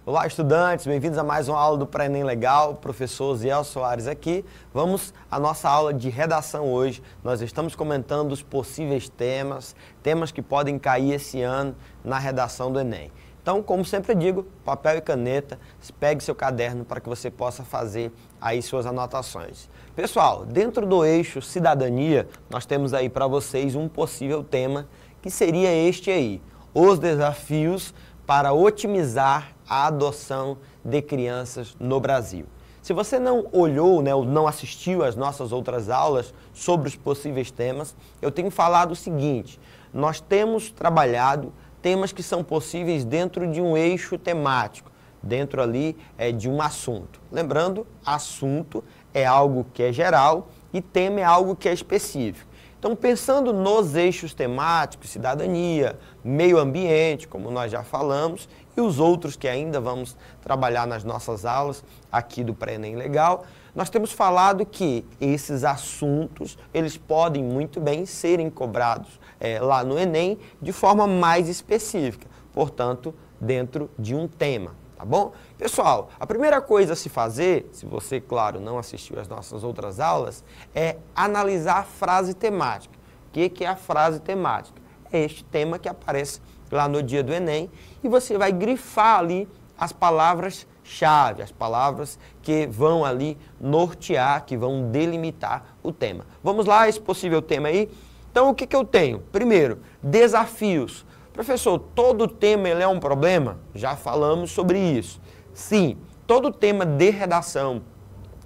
Olá, estudantes, bem-vindos a mais uma aula do Pré-ENEM Legal, professor Ziel Soares aqui. Vamos à nossa aula de redação hoje. Nós estamos comentando os possíveis temas que podem cair esse ano na redação do Enem. Então, como sempre digo, papel e caneta, pegue seu caderno para que você possa fazer aí suas anotações. Pessoal, dentro do eixo cidadania, nós temos aí para vocês um possível tema que seria este aí, os desafios para otimizar a adoção de crianças no Brasil. Se você não olhou, ou não assistiu às nossas outras aulas sobre os possíveis temas, eu tenho falado o seguinte, nós temos trabalhado temas que são possíveis dentro de um eixo temático, dentro ali de um assunto. Lembrando, assunto é algo que é geral e tema é algo que é específico. Então, pensando nos eixos temáticos, cidadania, meio ambiente, como nós já falamos, e os outros que ainda vamos trabalhar nas nossas aulas aqui do Pré-ENEM Legal, nós temos falado que esses assuntos, eles podem muito bem serem cobrados lá no Enem de forma mais específica, portanto, dentro de um tema, tá bom? Pessoal, a primeira coisa a se fazer, se você, claro, não assistiu às nossas outras aulas, é analisar a frase temática. O que é a frase temática? É este tema que aparece lá no dia do Enem e você vai grifar ali as palavras-chave, as palavras que vão ali nortear, que vão delimitar o tema. Vamos lá, esse possível tema aí? Então, o que eu tenho? Primeiro, desafios. Professor, todo tema ele é um problema? Já falamos sobre isso. Sim, todo tema de redação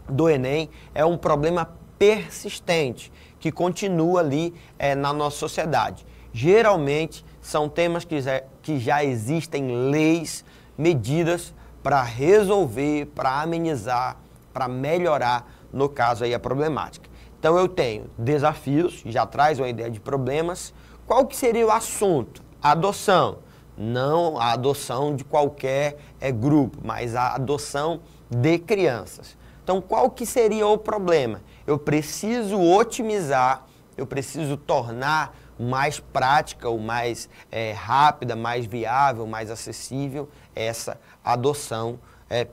do Enem é um problema persistente, que continua ali na nossa sociedade. Geralmente, são temas que já existem leis, medidas para resolver, para amenizar, para melhorar, no caso aí, a problemática. Então, eu tenho desafios, já traz uma ideia de problemas. Qual que seria o assunto? Adoção. Não a adoção de qualquer grupo, mas a adoção de crianças. Então, qual que seria o problema? Eu preciso otimizar, eu preciso tornar mais prática, ou mais rápida, mais viável, mais acessível essa adoção,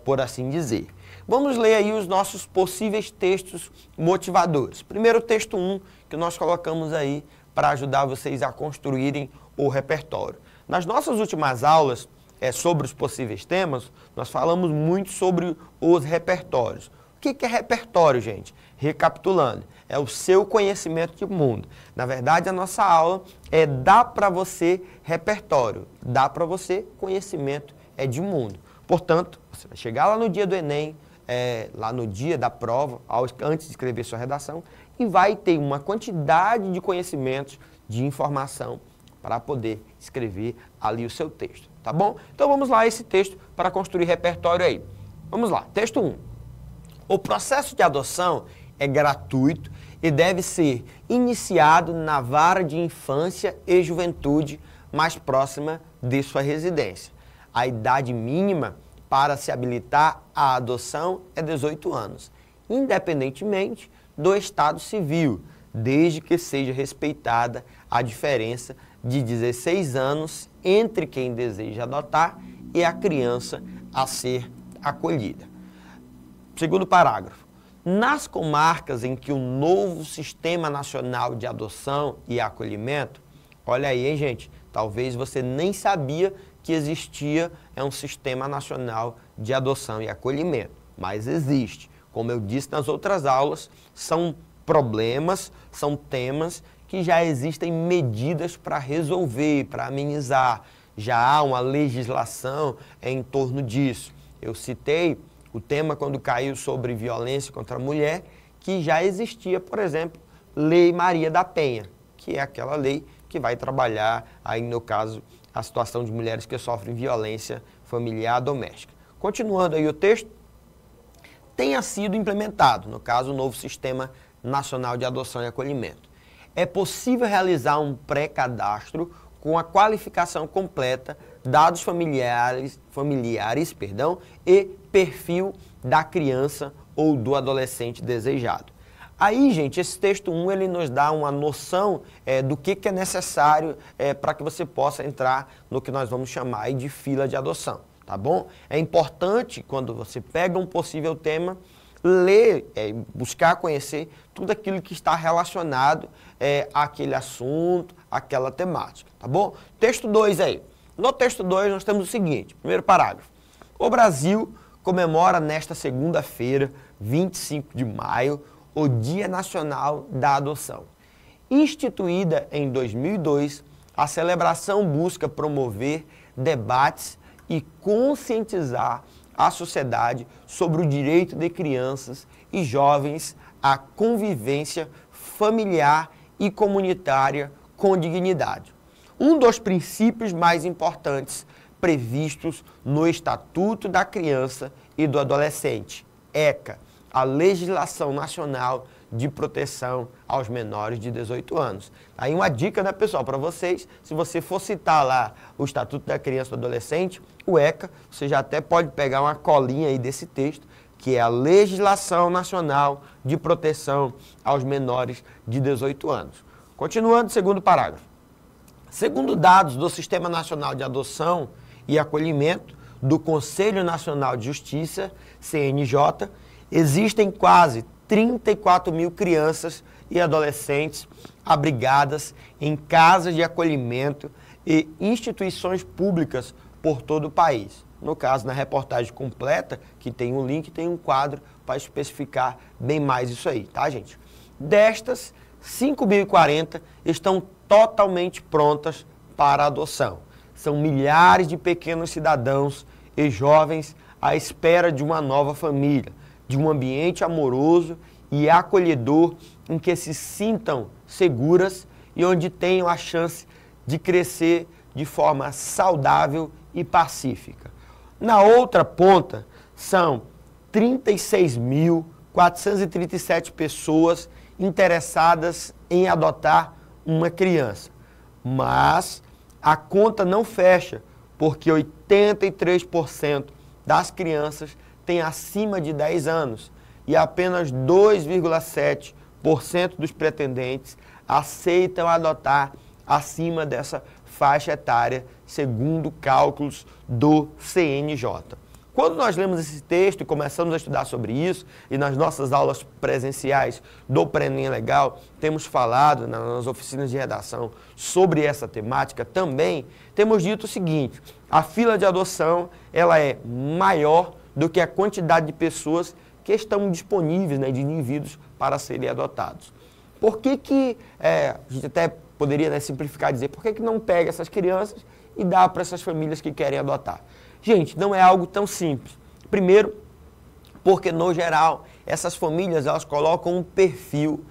por assim dizer. Vamos ler aí os nossos possíveis textos motivadores. Primeiro, texto 1, que nós colocamos aí para ajudar vocês a construírem o repertório. Nas nossas últimas aulas sobre os possíveis temas, nós falamos muito sobre os repertórios. O que é repertório, gente? Recapitulando, é o seu conhecimento de mundo. Na verdade, a nossa aula dá para você repertório, dá para você conhecimento de mundo. Portanto, você vai chegar lá no dia do Enem, lá no dia da prova, antes de escrever sua redação, e vai ter uma quantidade de conhecimentos, de informação, para poder escrever ali o seu texto, tá bom? Então vamos lá esse texto para construir repertório aí. Vamos lá, texto 1. O processo de adoção é gratuito e deve ser iniciado na vara de infância e juventude mais próxima de sua residência. A idade mínima para se habilitar à adoção é 18 anos, independentemente do estado civil, desde que seja respeitada a diferença de 16 anos entre quem deseja adotar e a criança a ser acolhida. Segundo parágrafo. Nas comarcas em que o novo Sistema Nacional de Adoção e Acolhimento, olha aí, hein, gente, talvez você nem sabia que existia um Sistema Nacional de Adoção e Acolhimento, mas existe. Como eu disse nas outras aulas, são problemas, são temas que já existem medidas para resolver, para amenizar. Já há uma legislação em torno disso. Eu citei o tema quando caiu sobre violência contra a mulher, que já existia, por exemplo, Lei Maria da Penha, que é aquela lei que vai trabalhar, aí no caso, a situação de mulheres que sofrem violência familiar doméstica. Continuando aí o texto, tenha sido implementado, no caso, o novo Sistema Nacional de Adoção e Acolhimento. É possível realizar um pré-cadastro com a qualificação completa, dados familiares, e perfil da criança ou do adolescente desejado. Aí, gente, esse texto 1, ele nos dá uma noção do que é necessário para que você possa entrar no que nós vamos chamar aí de fila de adoção. tá bom? É importante, quando você pega um possível tema, ler, buscar conhecer tudo aquilo que está relacionado àquele assunto, àquela temática, tá bom? Texto 2 aí. No texto 2 nós temos o seguinte, primeiro parágrafo. O Brasil comemora nesta segunda-feira, 25 de maio, o Dia Nacional da Adoção. Instituída em 2002, a celebração busca promover debates e conscientizar a sociedade sobre o direito de crianças e jovens à convivência familiar e comunitária com dignidade. Um dos princípios mais importantes previstos no Estatuto da Criança e do Adolescente, ECA, a Legislação Nacional de Proteção aos Menores de 18 anos. Aí uma dica, né, pessoal, para vocês, se você for citar lá o Estatuto da Criança e do Adolescente, o ECA, você já até pode pegar uma colinha aí desse texto, que é a Legislação Nacional de Proteção aos Menores de 18 anos. Continuando, segundo parágrafo. Segundo dados do Sistema Nacional de Adoção e Acolhimento do Conselho Nacional de Justiça, CNJ, existem quase 34 mil crianças e adolescentes abrigadas em casas de acolhimento e instituições públicas por todo o país. No caso, na reportagem completa, que tem um link, tem um quadro para especificar bem mais isso aí, tá, gente? Destas, 5.040 estão totalmente prontas para a adoção. São milhares de pequenos cidadãos e jovens à espera de uma nova família, de um ambiente amoroso e acolhedor em que se sintam seguras e onde tenham a chance de crescer de forma saudável e pacífica. Na outra ponta, são 36.437 pessoas interessadas em adotar uma criança. Mas a conta não fecha, porque 83% das crianças têm acima de 10 anos e apenas 2,7% dos pretendentes aceitam adotar acima dessa faixa etária, segundo cálculos do CNJ. Quando nós lemos esse texto e começamos a estudar sobre isso, e nas nossas aulas presenciais do Pré-ENEM Legal, temos falado nas oficinas de redação sobre essa temática também, temos dito o seguinte: a fila de adoção ela é maior do que a quantidade de pessoas que estão disponíveis, né, de indivíduos para serem adotados. Por que a gente até poderia, né, simplificar e dizer, por que não pega essas crianças e dá para essas famílias que querem adotar? Gente, não é algo tão simples. Primeiro, porque no geral, essas famílias elas colocam um perfil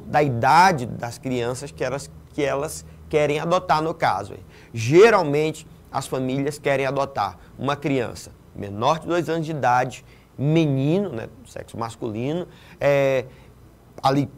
da idade das crianças que elas querem adotar no caso. Geralmente, as famílias querem adotar uma criança menor de 2 anos de idade, menino, né, sexo masculino, ali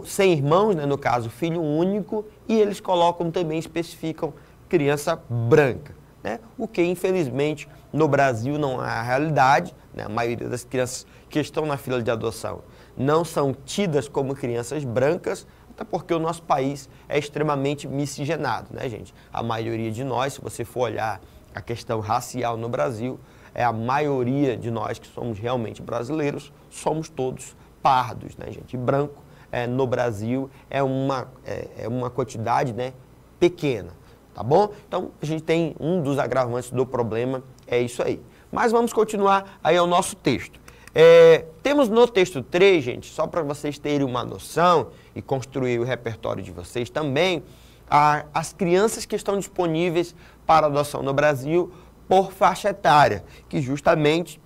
sem irmãos, né, no caso, filho único, e eles colocam também, especificam criança branca, né, o que infelizmente no Brasil não é a realidade, né, a maioria das crianças que estão na fila de adoção não são tidas como crianças brancas, até porque o nosso país é extremamente miscigenado, né, gente? A maioria de nós, se você for olhar a questão racial no Brasil, a maioria de nós que somos realmente brasileiros, somos todos pardos, né, gente? Branco, no Brasil, é uma quantidade, né, pequena, tá bom? Então, a gente tem um dos agravantes do problema, é isso aí. Mas vamos continuar aí ao nosso texto. Temos no texto 3, gente, só para vocês terem uma noção e construir o repertório de vocês também, as crianças que estão disponíveis para adoção no Brasil por faixa etária, que justamente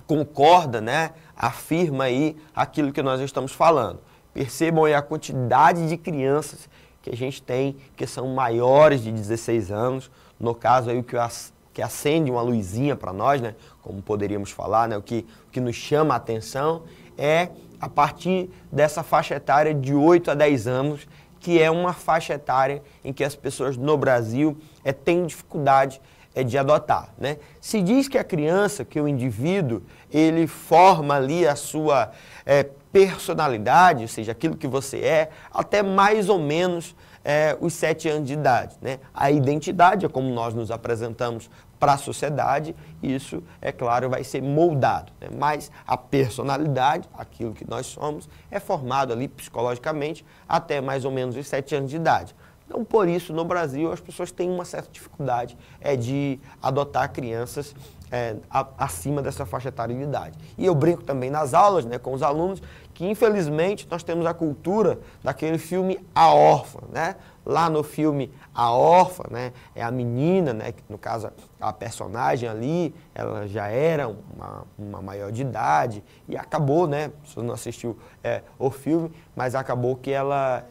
concorda, né, afirma aí aquilo que nós estamos falando. Percebam aí a quantidade de crianças que a gente tem, que são maiores de 16 anos, no caso aí o que acende uma luzinha para nós, né, como poderíamos falar, né, o que nos chama a atenção é a partir dessa faixa etária de 8 a 10 anos, que é uma faixa etária em que as pessoas no Brasil têm dificuldade de adotar, né? Se diz que a criança, que o indivíduo, ele forma ali a sua personalidade, ou seja, aquilo que você até mais ou menos os 7 anos de idade, né? A identidade é como nós nos apresentamos para a sociedade, e isso, é claro, vai ser moldado, né? Mas a personalidade, aquilo que nós somos, é formado ali psicologicamente até mais ou menos os 7 anos de idade. Então, por isso, no Brasil, as pessoas têm uma certa dificuldade de adotar crianças acima dessa faixa etária de idade. E eu brinco também nas aulas, né, com os alunos, que infelizmente nós temos a cultura daquele filme A Órfã, né? Lá no filme A Órfã, né, é a menina, né, que no caso a personagem ali, ela já era uma maior de idade e acabou, né, você não assistiu o filme, mas acabou que ela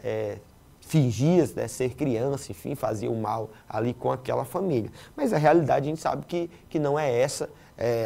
fingia, né, ser criança, enfim, fazia o mal ali com aquela família. Mas a realidade a gente sabe que não é essa.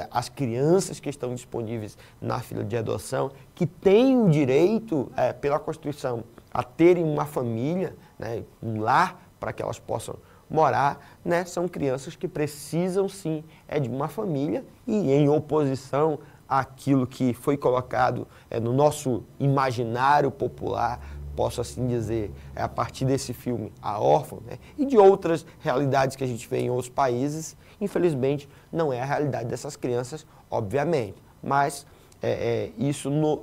As crianças que estão disponíveis na fila de adoção, que têm o direito, pela Constituição, a terem uma família, né, um lar para que elas possam morar, né, são crianças que precisam sim de uma família, e em oposição àquilo que foi colocado no nosso imaginário popular, posso assim dizer, a partir desse filme A Órfã, né, e de outras realidades que a gente vê em outros países, infelizmente não é a realidade dessas crianças, obviamente. Mas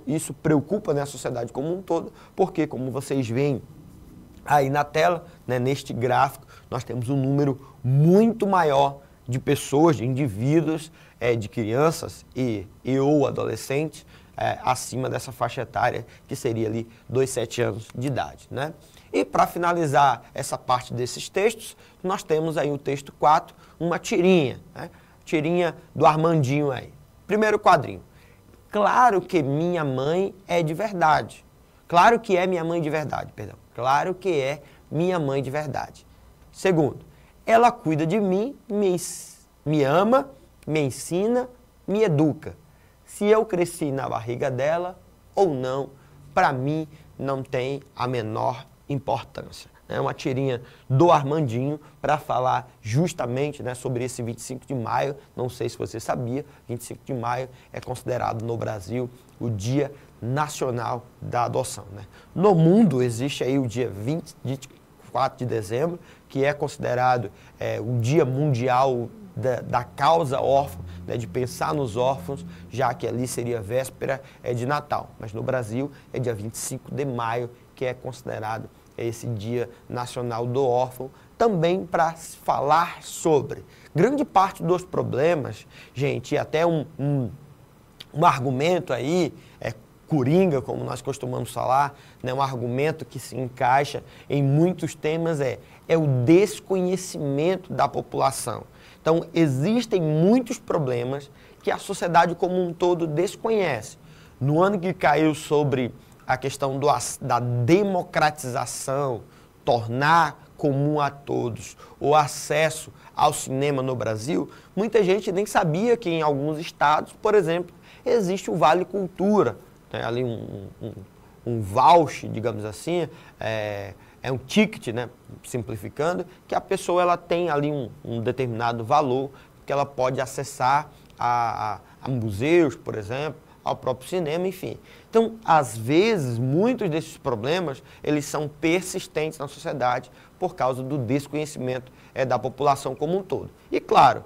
isso preocupa, né, a sociedade como um todo, porque, como vocês veem aí na tela, né, neste gráfico, nós temos um número muito maior de pessoas, de indivíduos, de crianças ou adolescentes, acima dessa faixa etária, que seria ali 2, 7 anos de idade, né? E para finalizar essa parte desses textos, nós temos aí o texto 4, uma tirinha, né? Tirinha do Armandinho aí. Primeiro quadrinho. Claro que minha mãe é de verdade. Claro que é minha mãe de verdade, perdão. Claro que é minha mãe de verdade. Segundo, ela cuida de mim, me ama, me ensina, me educa. Se eu cresci na barriga dela ou não, para mim não tem a menor importância. É uma tirinha do Armandinho para falar justamente, né, sobre esse 25 de maio. Não sei se você sabia, 25 de maio é considerado no Brasil o Dia Nacional da Adoção, né? No mundo existe aí o dia 24 de dezembro, que é considerado o Dia Mundial da causa órfã, né, de pensar nos órfãos, já que ali seria véspera de Natal. Mas no Brasil é dia 25 de maio, que é considerado esse Dia Nacional do Órfão, também para falar sobre grande parte dos problemas, gente, e até um argumento aí, coringa, como nós costumamos falar, né, um argumento que se encaixa em muitos temas, é o desconhecimento da população. Então, existem muitos problemas que a sociedade como um todo desconhece. No ano que caiu sobre a questão da democratização, tornar comum a todos o acesso ao cinema no Brasil, muita gente nem sabia que em alguns estados, por exemplo, existe o Vale Cultura, né, ali um voucher, digamos assim, um ticket, né, simplificando, que a pessoa ela tem ali um determinado valor que ela pode acessar a museus, por exemplo, ao próprio cinema, enfim. Então, às vezes, muitos desses problemas, eles são persistentes na sociedade por causa do desconhecimento da população como um todo. E, claro,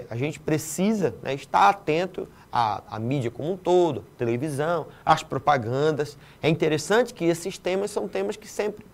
a gente precisa, né, estar atento à mídia como um todo, televisão, às propagandas. É interessante que esses temas são temas que sempre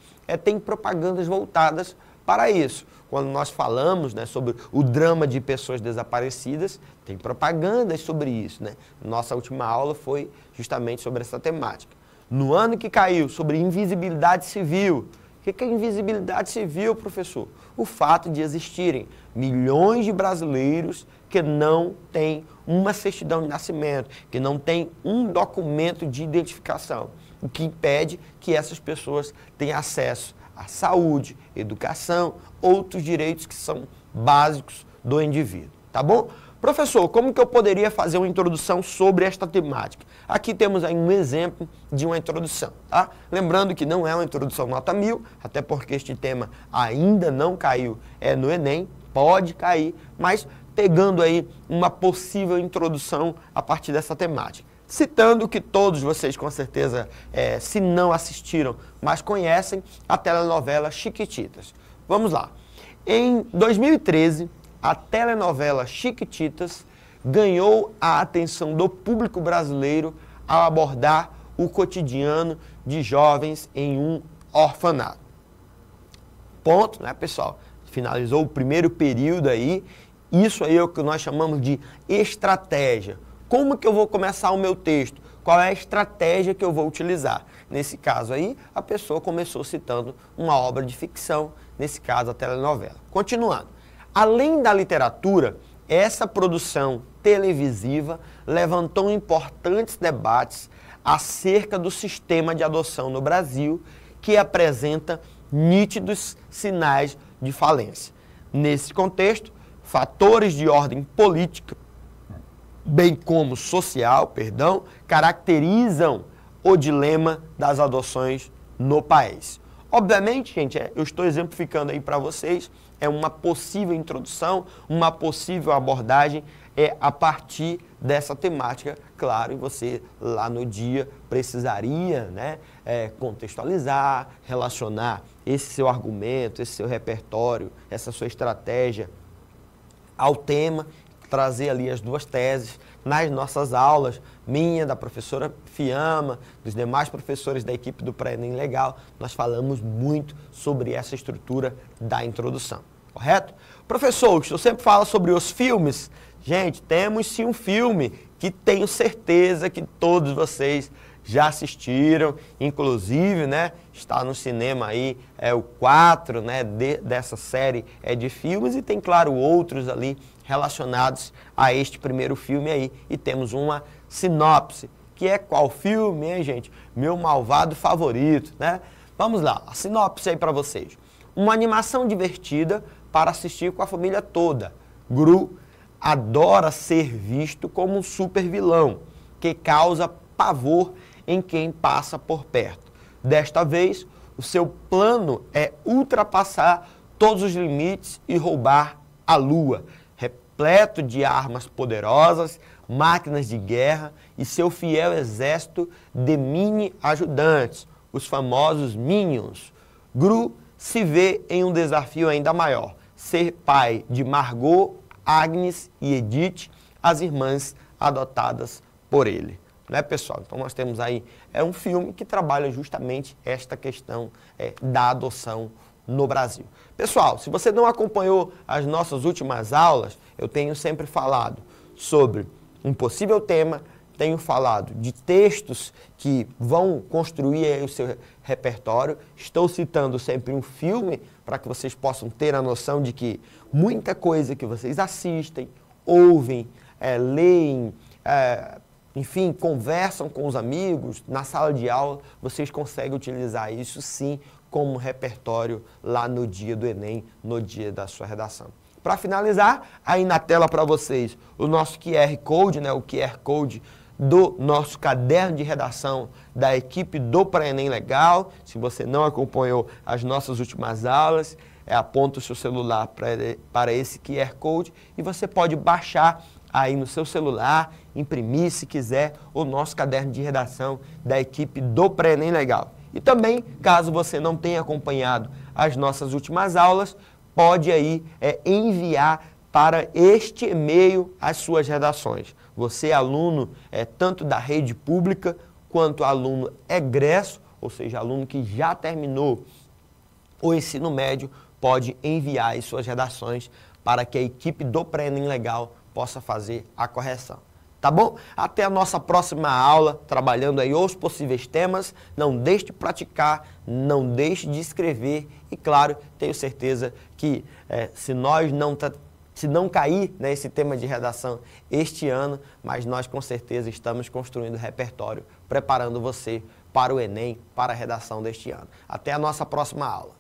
têm propagandas voltadas para isso. Quando nós falamos, né, sobre o drama de pessoas desaparecidas, tem propagandas sobre isso, né? Nossa última aula foi justamente sobre essa temática. No ano que caiu, sobre invisibilidade civil. O que é invisibilidade civil, professor? O fato de existirem milhões de brasileiros que não têm uma certidão de nascimento, que não têm um documento de identificação, o que impede que essas pessoas tenham acesso à saúde, educação, outros direitos que são básicos do indivíduo, tá bom? Professor, como que eu poderia fazer uma introdução sobre esta temática? Aqui temos aí um exemplo de uma introdução, tá? Lembrando que não é uma introdução nota 1000, até porque este tema ainda não caiu no Enem, pode cair, mas pegando aí uma possível introdução a partir dessa temática. citando que todos vocês com certeza, se não assistiram, mas conhecem a telenovela Chiquititas. Vamos lá. Em 2013, a telenovela Chiquititas ganhou a atenção do público brasileiro ao abordar o cotidiano de jovens em um orfanato. Ponto, né, pessoal? Finalizou o primeiro período aí. Isso aí é o que nós chamamos de estratégia. Como que eu vou começar o meu texto? Qual é a estratégia que eu vou utilizar? Nesse caso aí, a pessoa começou citando uma obra de ficção, nesse caso a telenovela. Continuando. Além da literatura, essa produção televisiva levantou importantes debates acerca do sistema de adoção no Brasil, que apresenta nítidos sinais de falência. Nesse contexto, fatores de ordem política, bem como social, caracterizam o dilema das adoções no país. Obviamente, gente, eu estou exemplificando aí para vocês, é uma possível introdução, uma possível abordagem a partir dessa temática, claro, e você lá no dia precisaria, né, contextualizar, relacionar esse seu argumento, esse seu repertório, essa sua estratégia ao tema, trazer ali as duas teses. Nas nossas aulas, minha, da professora Fiamma, dos demais professores da equipe do Pré-ENEM Legal, nós falamos muito sobre essa estrutura da introdução, correto? Professor, o senhor sempre fala sobre os filmes. Gente, temos sim um filme que tenho certeza que todos vocês já assistiram, inclusive, né, está no cinema aí, o 4, né, dessa série de filmes, e tem, claro, outros ali relacionados a este primeiro filme aí, e temos uma sinopse, que é qual filme, hein, gente? Meu malvado favorito, né? Vamos lá, a sinopse aí para vocês. Uma animação divertida para assistir com a família toda. Gru adora ser visto como um super vilão, que causa pavor em quem passa por perto. Desta vez, o seu plano é ultrapassar todos os limites e roubar a Lua, repleto de armas poderosas, máquinas de guerra e seu fiel exército de mini-ajudantes, os famosos Minions. Gru se vê em um desafio ainda maior, ser pai de Margot, Agnes e Edith, as irmãs adotadas por ele. Né, pessoal? Então nós temos aí um filme que trabalha justamente esta questão da adoção no Brasil. Pessoal, se você não acompanhou as nossas últimas aulas, eu tenho sempre falado sobre um possível tema, tenho falado de textos que vão construir aí o seu repertório, estou citando sempre um filme para que vocês possam ter a noção de que muita coisa que vocês assistem, ouvem, leem, enfim, conversam com os amigos, na sala de aula, vocês conseguem utilizar isso sim como repertório lá no dia do Enem, no dia da sua redação. Para finalizar, aí na tela para vocês, o nosso QR Code, né, o QR Code do nosso caderno de redação da equipe do Pré-ENEM Legal. Se você não acompanhou as nossas últimas aulas, aponta o seu celular para esse QR Code e você pode baixar aí no seu celular, imprimir, se quiser, o nosso caderno de redação da equipe do Pré-ENEM Legal. E também, caso você não tenha acompanhado as nossas últimas aulas, pode aí enviar para este e-mail as suas redações. Você, aluno tanto da rede pública, quanto aluno egresso, ou seja, aluno que já terminou o ensino médio, pode enviar as suas redações para que a equipe do Pré-ENEM Legal possa fazer a correção. Tá bom? Até a nossa próxima aula, trabalhando aí os possíveis temas. Não deixe de praticar, não deixe de escrever e, claro, tenho certeza que se não cair esse tema de redação este ano, mas nós com certeza estamos construindo repertório, preparando você para o Enem, para a redação deste ano. Até a nossa próxima aula.